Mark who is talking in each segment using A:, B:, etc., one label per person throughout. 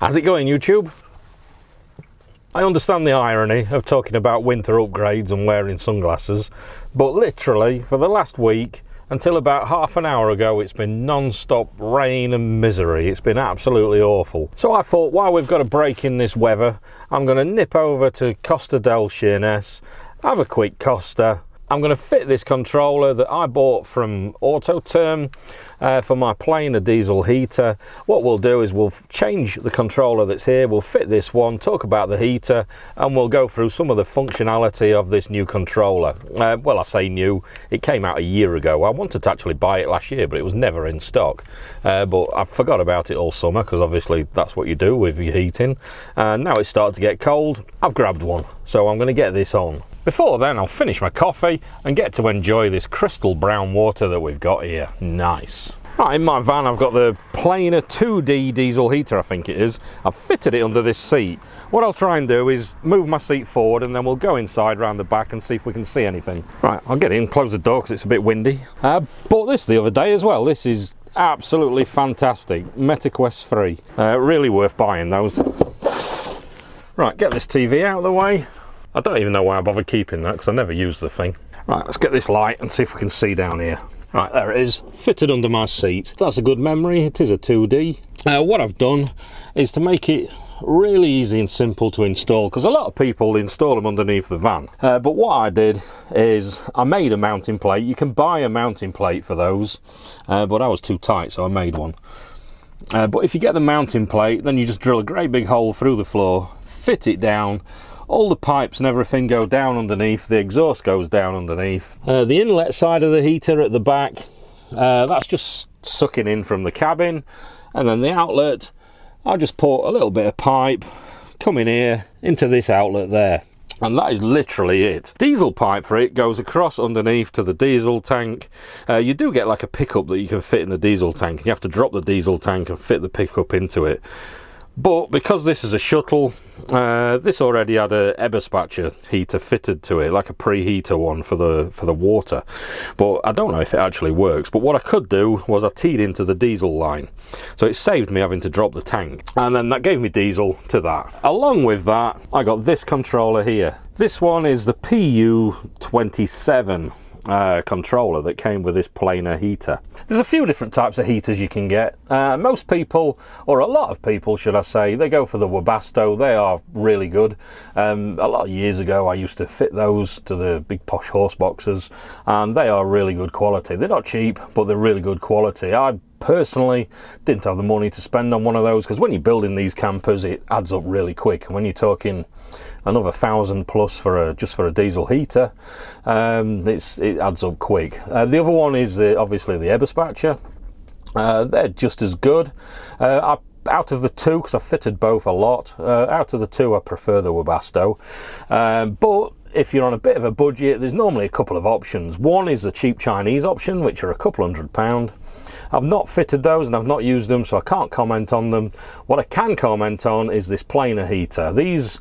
A: How's it going, YouTube? I understand the irony of talking about winter upgrades and wearing sunglasses, but literally for the last week until about half an hour ago it's been non-stop rain and misery. It's been absolutely awful. So I thought, while we've got a break in this weather, I'm going to nip over to Costa del Sheerness, have a quick Costa. I'm going to fit this controller that I bought from Autoterm for my Planar Diesel Heater. What we'll do is we'll change the controller that's here, we'll fit this one, talk about the heater, and we'll go through some of the functionality of this new controller. Well, I say new, it came out a year ago. I wanted to actually buy it last year, but it was never in stock. But I forgot about it all summer, because obviously that's what you do with your heating. Now it's started to get cold, I've grabbed one, so I'm going to get this on. Before then, I'll finish my coffee and get to enjoy this crystal brown water that we've got here. Nice. Right, in my van I've got the Planar 2D diesel heater, I think it is. I've fitted it under this seat. What I'll try and do is move my seat forward and then we'll go inside round the back and see if we can see anything. Right, I'll get in, close the door because it's a bit windy. I bought this the other day as well. This is absolutely fantastic. MetaQuest 3. Really worth buying those. Right, get this TV out of the way. I don't even know why I bother keeping that because I never use the thing. Right, let's get this light and see if we can see down here. Right, there it is, fitted under my seat. That's a good memory, it is a 2D. What I've done is to make it really easy and simple to install, because a lot of people install them underneath the van. But what I did is I made a mounting plate. You can buy a mounting plate for those, but I was too tight, so I made one. But if you get the mounting plate, then you just drill a great big hole through the floor, fit it down. All the pipes and everything go down underneath, the exhaust goes down underneath. The inlet side of the heater at the back, that's just sucking in from the cabin. And then the outlet, I'll just put a little bit of pipe, come in here, into this outlet there. And that is literally it. Diesel pipe for it goes across underneath to the diesel tank. You do get like a pickup that you can fit in the diesel tank. You have to drop the diesel tank and fit the pickup into it. But because this is a shuttle, this already had a Eberspacher heater fitted to it, like a preheater one for the water. But I don't know if it actually works. But what I could do was I teed into the diesel line. So it saved me having to drop the tank. And then that gave me diesel to that. Along with that, I got this controller here. This one is the PU27. Controller that came with this Planar heater. There's a few different types of heaters you can get. Most people, or a lot of people should I say, they go for the Webasto. They are really good. A lot of years ago I used to fit those to the big posh horse boxes, and they are really good quality. They're not cheap, but they're really good quality. I personally didn't have the money to spend on one of those, because when you're building these campers it adds up really quick, and when you're talking another $1,000+ for just for a diesel heater, it adds up quick. The other one is obviously the Eberspacher. They're just as good. Out of the two, because I've fitted both a lot, out of the two I prefer the Webasto. But if you're on a bit of a budget, there's normally a couple of options. One is the cheap Chinese option, which are a couple £100. I've not fitted those and I've not used them, so I can't comment on them. What I can comment on is this Planar heater. These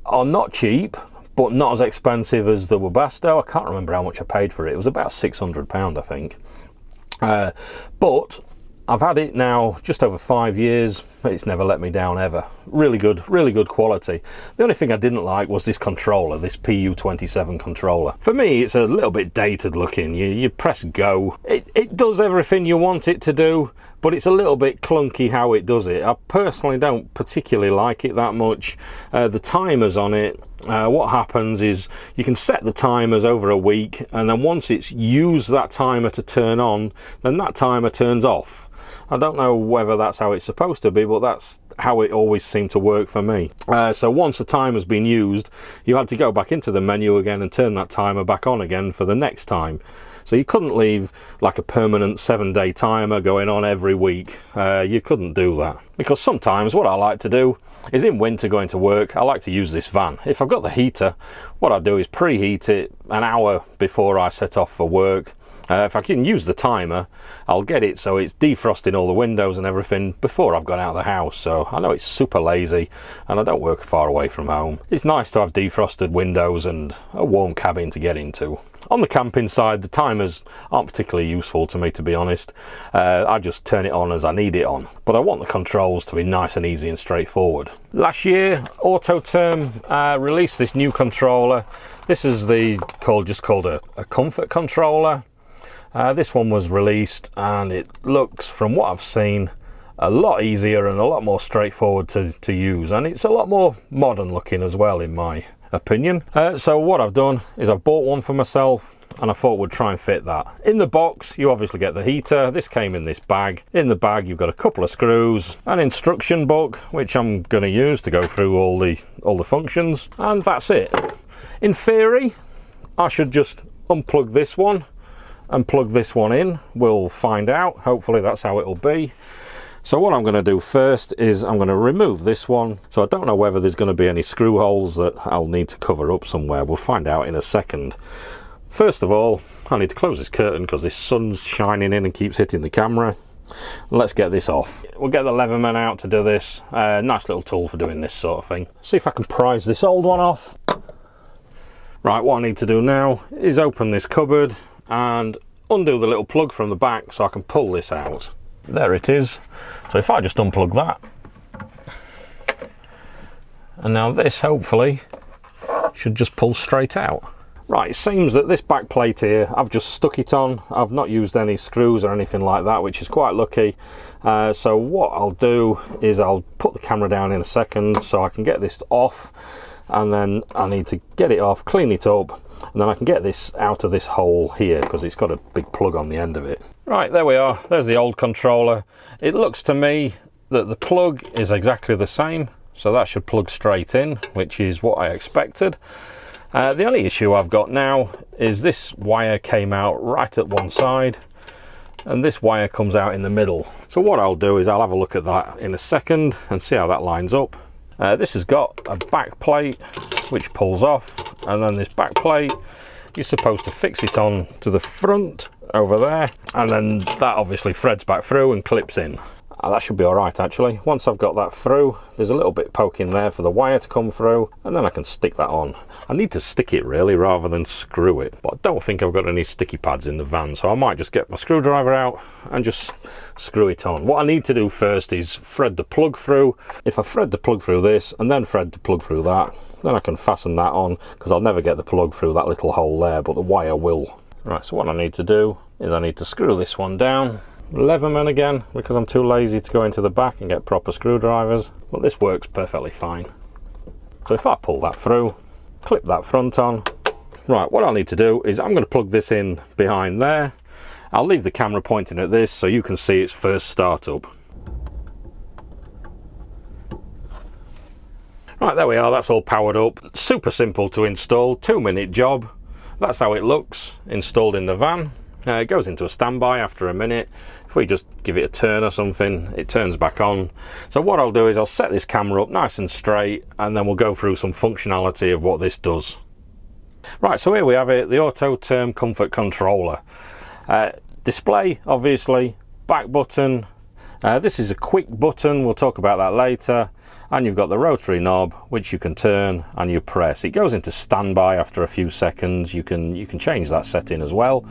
A: are not cheap, but not as expensive as the Webasto. I can't remember how much I paid for it. It was about £600, I think. But I've had it now just over 5 years. It's never let me down ever. Really good quality. The only thing I didn't like was this controller, this PU27 controller. For me, it's a little bit dated looking. You press go. It does everything you want it to do, but it's a little bit clunky how it does it. I personally don't particularly like it that much. The timers on it, what happens is you can set the timers over a week, and then once it's used that timer to turn on, then that timer turns off. I don't know whether that's how it's supposed to be, but that's how it always seemed to work for me. So once the timer's been used, you had to go back into the menu again and turn that timer back on again for the next time. So you couldn't leave like a permanent 7-day timer going on every week. You couldn't do that. Because sometimes what I like to do is in winter going to work, I like to use this van. If I've got the heater, what I do is preheat it an hour before I set off for work. If I can use the timer, I'll get it so it's defrosting all the windows and everything before I've got out of the house. So I know it's super lazy and I don't work far away from home. It's nice to have defrosted windows and a warm cabin to get into. On the camping side, the timers aren't particularly useful to me, to be honest. I just turn it on as I need it on, but I want the controls to be nice and easy and straightforward. Last year, Autoterm released this new controller. This is just called a Comfort controller. This one was released and it looks, from what I've seen, a lot easier and a lot more straightforward to use, and it's a lot more modern looking as well, in my opinion. So what I've done is I've bought one for myself and I thought we'd try and fit that. In the box you obviously get the heater. This came in this bag. In the bag you've got a couple of screws, an instruction book which I'm going to use to go through all the functions, and that's it. In theory I should just unplug this one and plug this one in. We'll find out. Hopefully that's how it'll be. So what I'm going to do first is I'm going to remove this one. So I don't know whether there's going to be any screw holes that I'll need to cover up somewhere. We'll find out in a second. First of all, I need to close this curtain because this sun's shining in and keeps hitting the camera. Let's get this off. We'll get the Leverman out to do this. Nice little tool for doing this sort of thing. See if I can prise this old one off. Right, what I need to do now is open this cupboard and undo the little plug from the back so I can pull this out. There it is. So if I just unplug that, and now this hopefully should just pull straight out. Right, it seems that this back plate here, I've just stuck it on. I've not used any screws or anything like that, which is quite lucky. So what I'll do is I'll put the camera down in a second so I can get this off, and then I need to get it off, clean it up, and then I can get this out of this hole here because it's got a big plug on the end of it. Right, there we are. There's the old controller. It looks to me that the plug is exactly the same, so that should plug straight in, which is what I expected. The only issue I've got now is this wire came out right at one side and this wire comes out in the middle. So what I'll do is I'll have a look at that in a second and see how that lines up. This has got a back plate which pulls off, and then this back plate you're supposed to fix it on to the front over there, and then that obviously threads back through and clips in. That should be all right actually. Once I've got that through, there's a little bit poking there for the wire to come through, and then I can stick that on. I need to stick it really rather than screw it, but I don't think I've got any sticky pads in the van, so I might just get my screwdriver out and just screw it on. What I need to do first is thread the plug through. If I thread the plug through this and then thread the plug through that, then I can fasten that on, because I'll never get the plug through that little hole there, but the wire will. Right, so what I need to do is I need to screw this one down. Leverman again, because I'm too lazy to go into the back and get proper screwdrivers, but this works perfectly fine. So if I pull that through, clip that front on. Right, what I need to do is I'm going to plug this in behind there. I'll leave the camera pointing at this so you can see its first startup. Right, there we are, that's all powered up. Super simple to install, 2-minute job. That's how it looks installed in the van. It goes into a standby after a minute. If we just give it a turn or something, it turns back on. So what I'll do is I'll set this camera up nice and straight, and then we'll go through some functionality of what this does. Right, so here we have it, the Autoterm Comfort controller. Display, obviously, back button. This is a quick button, we'll talk about that later. And you've got the rotary knob which you can turn and you press. It goes into standby after a few seconds. You can change that setting as well.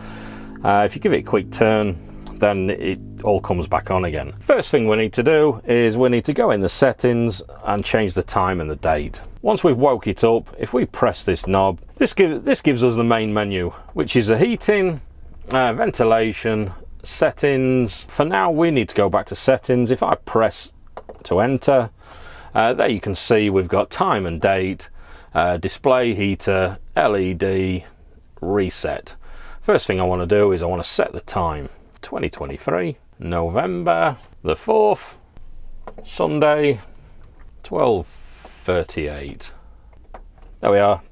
A: If you give it a quick turn, then it all comes back on again. First thing we need to do is we need to go in the settings and change the time and the date. Once we've woke it up, if we press this knob, this gives us the main menu, which is the heating, ventilation, settings. For now we need to go back to settings. If I press to enter, there you can see we've got time and date, display, heater, LED, reset. First thing I want to do is I want to set the time. 2023, November the 4th, Sunday, 12:38. There we are,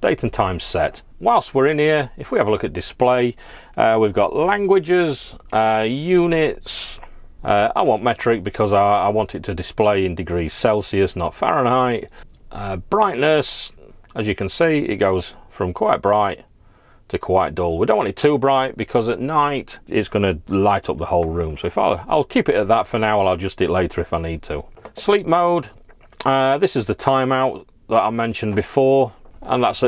A: date and time set. Whilst we're in here, if we have a look at display, we've got languages, units. I want metric because I want it to display in degrees Celsius, not Fahrenheit. Brightness, as you can see, it goes from quite bright to quite dull. We don't want it too bright because at night it's going to light up the whole room. So if I'll keep it at that for now. I'll adjust it later if I need to. Sleep mode. This is the timeout that I mentioned before, and that's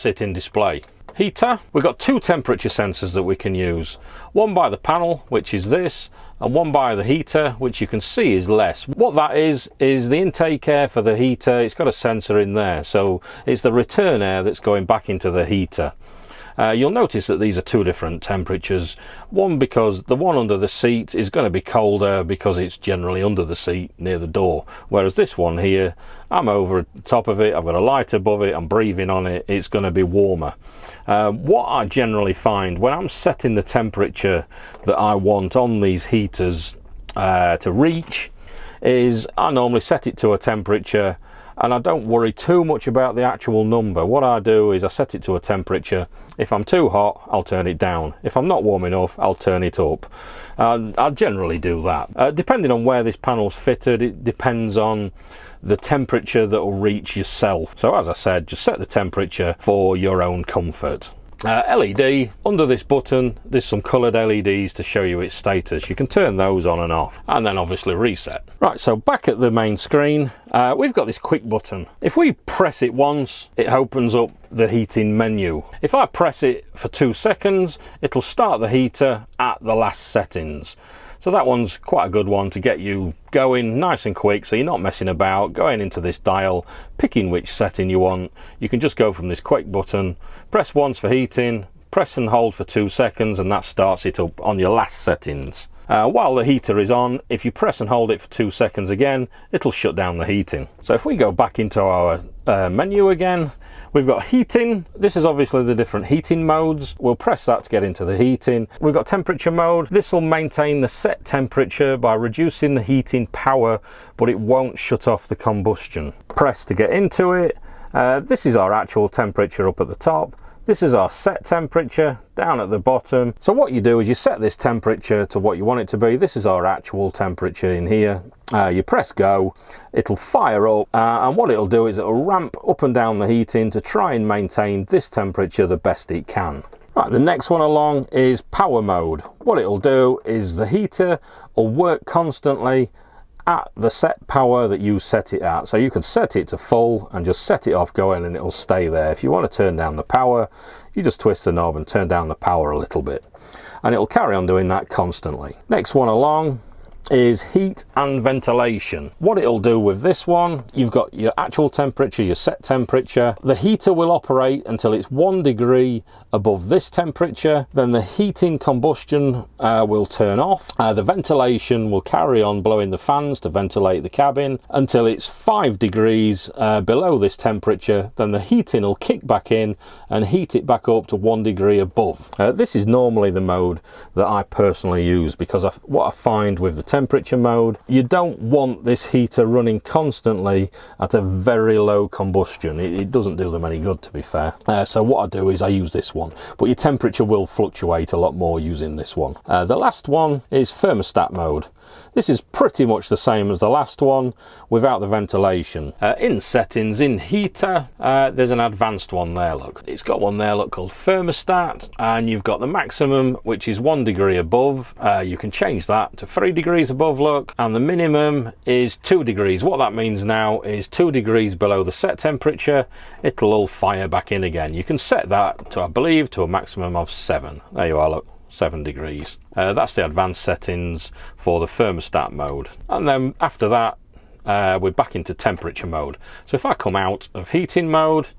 A: it in display. Heater, we've got two temperature sensors that we can use. One by the panel, which is this, and one by the heater, which you can see is less. What that is the intake air for the heater. It's got a sensor in there, so it's the return air that's going back into the heater. You'll notice that these are two different temperatures. One, because the one under the seat is going to be colder because it's generally under the seat near the door, whereas this one here, I'm over top of it, I've got a light above it, I'm breathing on it, it's going to be warmer. What I generally find when I'm setting the temperature that I want on these heaters to reach is I normally set it to a temperature and I don't worry too much about the actual number. What I do is I set it to a temperature. If I'm too hot, I'll turn it down. If I'm not warm enough, I'll turn it up. I generally do that. Depending on where this panel's fitted, it depends on the temperature that will reach yourself. So as I said, just set the temperature for your own comfort. LED, under this button there's some coloured LEDs to show you its status. You can turn those on and off, and then obviously reset. Right, so back at the main screen, we've got this quick button. If we press it once, it opens up the heating menu. If I press it for 2 seconds, it'll start the heater at the last settings. So that one's quite a good one to get you going nice and quick, so you're not messing about, going into this dial, picking which setting you want. You can just go from this quick button, press once for heating, press and hold for 2 seconds, and that starts it up on your last settings. While the heater is on, if you press and hold it for 2 seconds again, it'll shut down the heating. So if we go back into our menu again, we've got heating. This is obviously the different heating modes. We'll press that to get into the heating. We've got temperature mode. This will maintain the set temperature by reducing the heating power, but it won't shut off the combustion. Press to get into it. This is our actual temperature up at the top. This is our set temperature down at the bottom. So what you do is you set this temperature to what you want it to be. This is our actual temperature in here. You press go, it'll fire up, and what it'll do is it'll ramp up and down the heating to try and maintain this temperature the best it can. Right, the next one along is power mode. What it'll do is the heater will work constantly at the set power that you set it at. So you can set it to full and just set it off going and it'll stay there. If you want to turn down the power, you just twist the knob and turn down the power a little bit, and it'll carry on doing that constantly. Next one along is heat and ventilation. What it'll do with this one, you've got your actual temperature, your set temperature. The heater will operate until it's 1 degree above this temperature. Then the heating combustion will turn off. The ventilation will carry on blowing the fans to ventilate the cabin until it's 5 degrees below this temperature. Then the heating will kick back in and heat it back up to 1 degree above. This is normally the mode that I personally use, because what I find with the temperature mode, you don't want this heater running constantly at a very low combustion. It doesn't do them any good, to be fair. So what I do is I use this one, but your temperature will fluctuate a lot more using this one. The last one is thermostat mode. This is pretty much the same as the last one without the ventilation. In settings, in heater, there's an advanced one there, look. It's got one there, look, called thermostat, and you've got the maximum, which is 1 degree above. You can change that to 3 degrees above, look, and the minimum is 2 degrees. What that means now is 2 degrees below the set temperature, it'll all fire back in again. You can set that to, I believe, to a maximum of 7. There you are, look. 7 degrees. That's the advanced settings for the thermostat mode. And then after that, we're back into temperature mode. So if I come out of heating mode,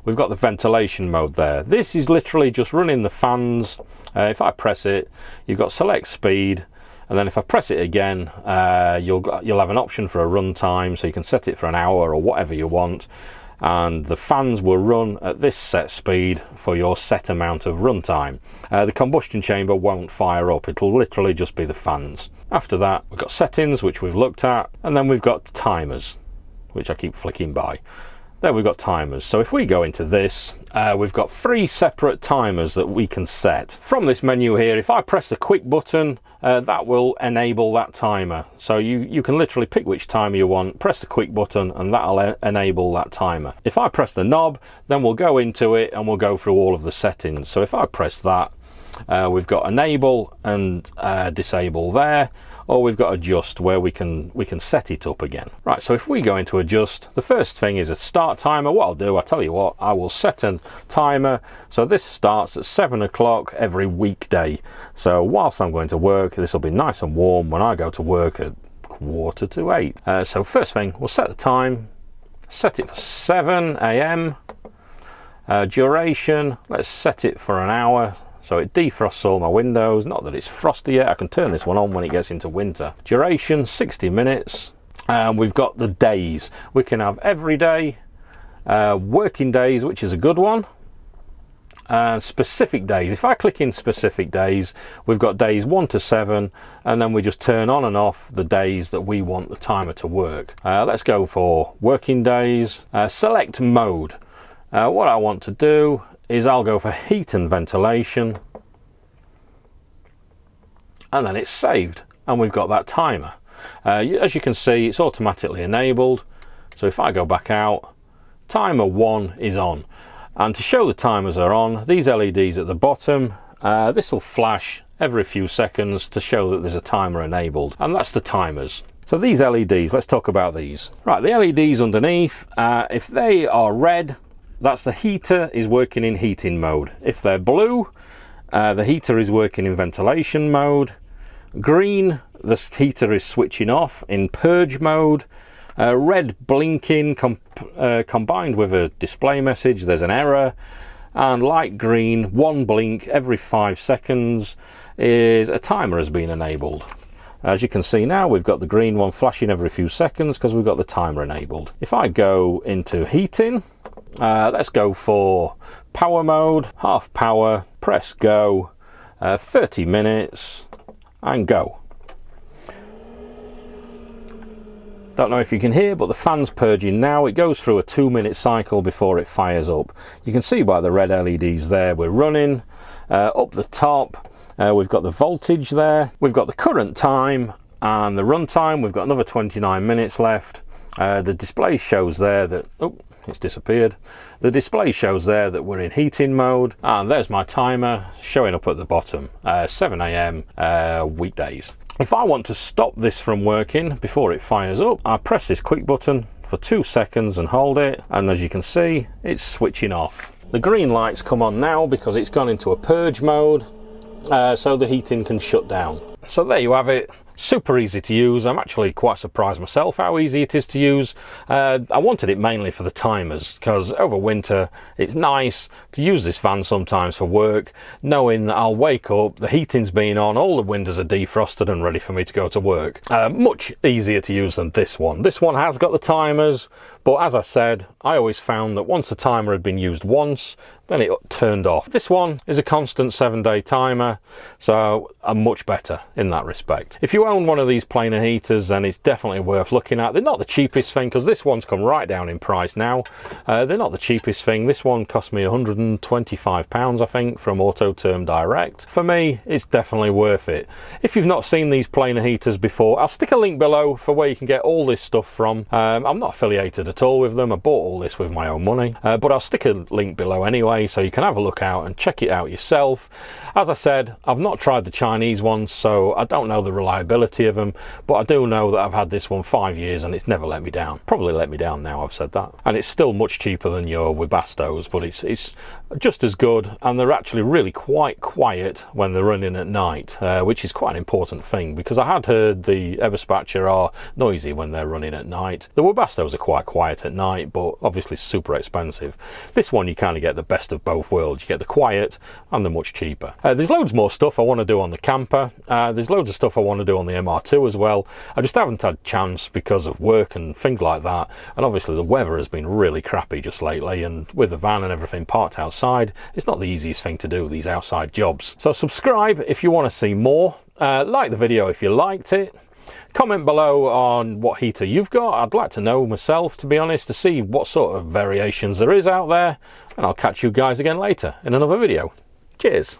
A: we've got the ventilation mode there. This is literally just running the fans. If I press it, you've got select speed, and then if I press it again, you'll have an option for a run time, so you can set it for an hour or whatever you want. And the fans will run at this set speed for your set amount of run time. The combustion chamber won't fire up, it'll literally just be the fans. After that, we've got settings, which we've looked at, and then we've got timers, which I keep flicking by. there we've got timers. So if we go into this, we've got 3 separate timers that we can set. From this menu here, if I press the quick button, that will enable that timer. So you can literally pick which timer you want, press the quick button, and that'll enable that timer. If I press the knob, then we'll go into it and we'll go through all of the settings. So if I press that, we've got enable and disable there, or we've got adjust where we can set it up again. Right, so if we go into adjust, the first thing is a start timer. What I'll do, I'll tell you what, I will set a timer. So this starts at 7 o'clock every weekday. So whilst I'm going to work, this will be nice and warm when I go to work at 7:45. So first thing, we'll set the time, set it for 7 AM. Duration, let's set it for an hour. So it defrosts all my windows. Not that it's frosty yet. I can turn this one on when it gets into winter. Duration, 60 minutes. And we've got the days. We can have every day, working days, which is a good one. Specific days. If I click in specific days, we've got days 1 to 7, and then we just turn on and off the days that we want the timer to work. Let's go for working days. Select mode. What I want to do is I'll go for heat and ventilation, and then it's saved, and we've got that timer. As you can see, it's automatically enabled. So if I go back out, timer 1 is on, and to show the timers are on, these LEDs at the bottom, this will flash every few seconds to show that there's a timer enabled, and that's the timers. So these LEDs, let's talk about these. Right, the LEDs underneath, if they are red, that's the heater is working in heating mode. If they're blue, the heater is working in ventilation mode. Green, the heater is switching off in purge mode. Red blinking combined with a display message, there's an error. And light green, 1 blink every 5 seconds, is a timer has been enabled. As you can see now, we've got the green one flashing every few seconds because we've got the timer enabled. If I go into heating, let's go for power mode, half power, press go, 30 minutes, and go. Don't know if you can hear, but the fan's purging now. It goes through a 2-minute cycle before it fires up. You can see by the red LEDs there, we're running. Up the top, we've got the voltage there. We've got the current time and the run time. We've got another 29 minutes left. The display shows there that, oh, it's disappeared. The display shows there that we're in heating mode, and there's my timer showing up at the bottom, 7 AM weekdays. If I want to stop this from working before it fires up, I press this quick button for 2 seconds and hold it, and as you can see, it's switching off. The green lights come on now because it's gone into a purge mode, so the heating can shut down. So there you have it. Super easy to use. I'm actually quite surprised myself how easy it is to use. I wanted it mainly for the timers because over winter it's nice to use this fan sometimes for work, knowing that I'll wake up, the heating's been on, all the windows are defrosted and ready for me to go to work. Much easier to use than this one. This one has got the timers, but as I said, I always found that once the timer had been used once, then it turned off. This one is a constant 7-day timer, so I'm much better in that respect. If you own one of these planar heaters, then it's definitely worth looking at. They're not the cheapest thing, because this one's come right down in price now. They're not the cheapest thing. This one cost me £125, I think, from Autoterm Direct. For me, it's definitely worth it. If you've not seen these planar heaters before, I'll stick a link below for where you can get all this stuff from. I'm not affiliated at all with them. I bought all this with my own money, but I'll stick a link below anyway, so you can have a look out and check it out yourself. As I said, I've not tried the Chinese ones, so I don't know the reliability of them, but I do know that I've had this one 5 years and it's never let me down. Probably let me down now I've said that. And it's still much cheaper than your Webasto's, but it's just as good, and they're actually really quite quiet when they're running at night, which is quite an important thing, because I had heard the Everspatcher are noisy when they're running at night. The Webasto's are quite quiet at night, but obviously super expensive. This one you kind of get the best of both worlds. You get the quiet and the much cheaper. There's loads more stuff I want to do on the camper. There's loads of stuff I want to do on the MR2 as well. I just haven't had chance because of work and things like that, and obviously the weather has been really crappy just lately, and with the van and everything parked outside, it's not the easiest thing to do, these outside jobs. So subscribe if you want to see more. Like the video if you liked it. Comment below on what heater you've got. I'd like to know myself, to be honest, to see what sort of variations there is out there. And I'll catch you guys again later in another video. Cheers.